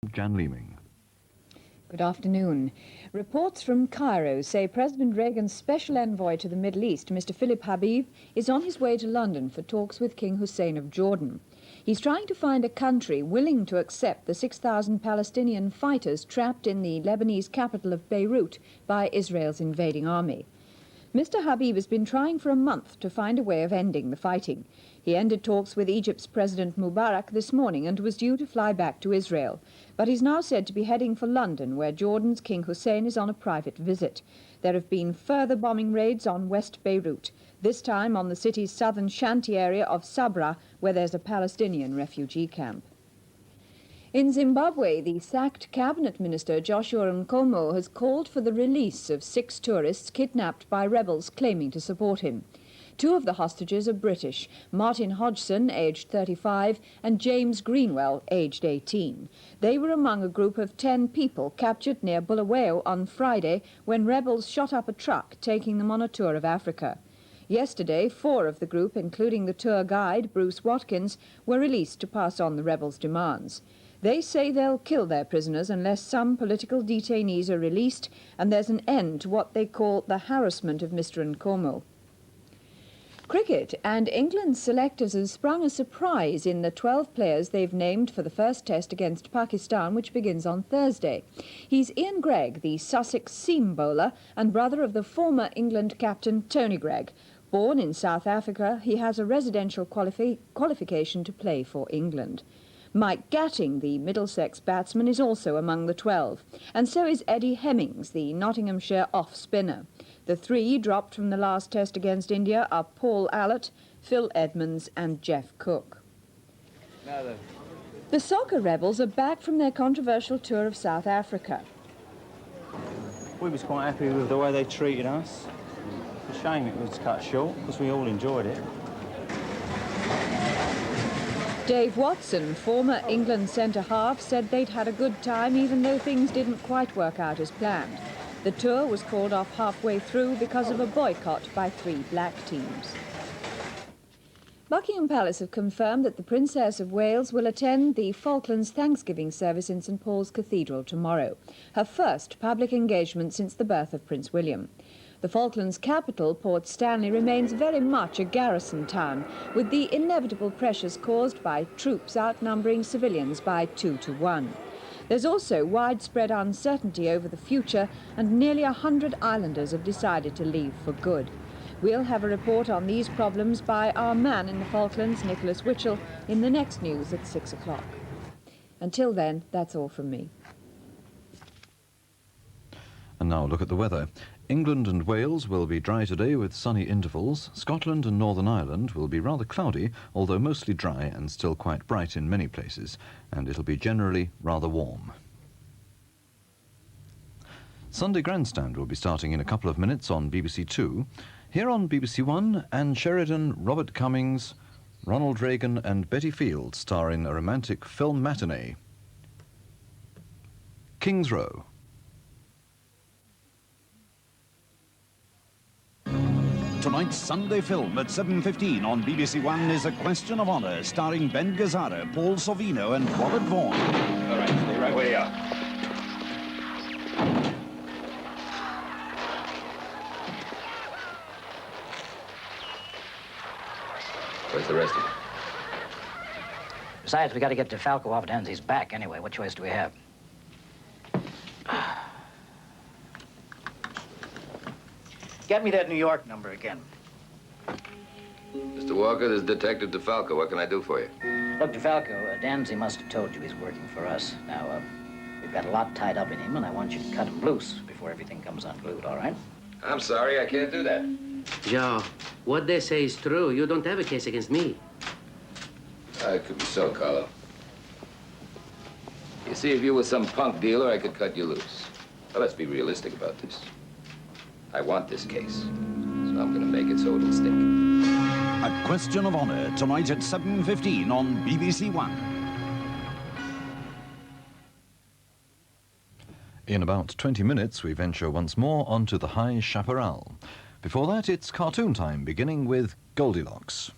Jan Leeming. Good afternoon. Reports from Cairo say President Reagan's special envoy to the Middle East, Mr. Philip Habib, is on his way to London for talks with King Hussein of Jordan. He's trying to find a country willing to accept the 6,000 Palestinian fighters trapped in the Lebanese capital of Beirut by Israel's invading army. Mr. Habib has been trying for a month to find a way of ending the fighting. He ended talks with Egypt's President Mubarak this morning and was due to fly back to Israel. But he's now said to be heading for London, where Jordan's King Hussein is on a private visit. There have been further bombing raids on West Beirut, this time on the city's southern shanty area of Sabra, where there's a Palestinian refugee camp. In Zimbabwe, the sacked cabinet minister Joshua Nkomo has called for the release of 6 tourists kidnapped by rebels claiming to support him. 2 of the hostages are British, Martin Hodgson, aged 35, and James Greenwell, aged 18. They were among a group of 10 people captured near Bulawayo on Friday when rebels shot up a truck taking them on a tour of Africa. Yesterday, 4 of the group, including the tour guide, Bruce Watkins, were released to pass on the rebels' demands. They say they'll kill their prisoners unless some political detainees are released and there's an end to what they call the harassment of Mr. Nkomo. Cricket, and England's selectors have sprung a surprise in the 12 players they've named for the first test against Pakistan, which begins on Thursday. He's Ian Gregg, the Sussex seam bowler and brother of the former England captain Tony Gregg. Born in South Africa, he has a residential qualification to play for England. Mike Gatting, the Middlesex batsman, is also among the 12, and so is Eddie Hemmings, the Nottinghamshire off-spinner. The 3 dropped from the last test against India are Paul Allott, Phil Edmonds and Jeff Cook. The soccer rebels are back from their controversial tour of South Africa. We was quite happy with the way they treated us. It's a shame it was cut short, because we all enjoyed it. Dave Watson, former England centre-half, said they'd had a good time even though things didn't quite work out as planned. The tour was called off halfway through because of a boycott by 3 black teams. Buckingham Palace have confirmed that the Princess of Wales will attend the Falklands Thanksgiving service in St Paul's Cathedral tomorrow, her first public engagement since the birth of Prince William. The Falklands capital, Port Stanley, remains very much a garrison town, with the inevitable pressures caused by troops outnumbering civilians by 2 to 1. There's also widespread uncertainty over the future, and nearly 100 islanders have decided to leave for good. We'll have a report on these problems by our man in the Falklands, Nicholas Witchell, in the next news at 6 o'clock. Until then, that's all from me. And now look at the weather. England and Wales will be dry today with sunny intervals. Scotland and Northern Ireland will be rather cloudy, although mostly dry and still quite bright in many places, and it'll be generally rather warm. Sunday Grandstand will be starting in a couple of minutes on BBC2. Here on BBC1, Anne Sheridan, Robert Cummings, Ronald Reagan and Betty Field star in a romantic film matinee. King's Row. Tonight's Sunday film at 7:15 on BBC1 is A Question of Honour, starring Ben Gazzara, Paul Sorvino and Robert Vaughan. All right, stay right where you are. Where's the rest of them? Besides, we got to get DeFalco off Danzy's back anyway. What choice do we have? Get me that New York number again. Mr. Walker, this is Detective DeFalco. What can I do for you? Look, DeFalco, Danzy must have told you he's working for us. Now, we've got a lot tied up in him, and I want you to cut him loose before everything comes unglued, all right? I'm sorry, I can't do that. Joe, what they say is true. You don't have a case against me. It could be so, Carlo. You see, if you were some punk dealer, I could cut you loose. But let's be realistic about this. I want this case, so I'm going to make it so it'll stick. A Question of Honour, tonight at 7:15 on BBC1. In about 20 minutes, we venture once more onto the High Chaparral. Before that, it's cartoon time, beginning with Goldilocks.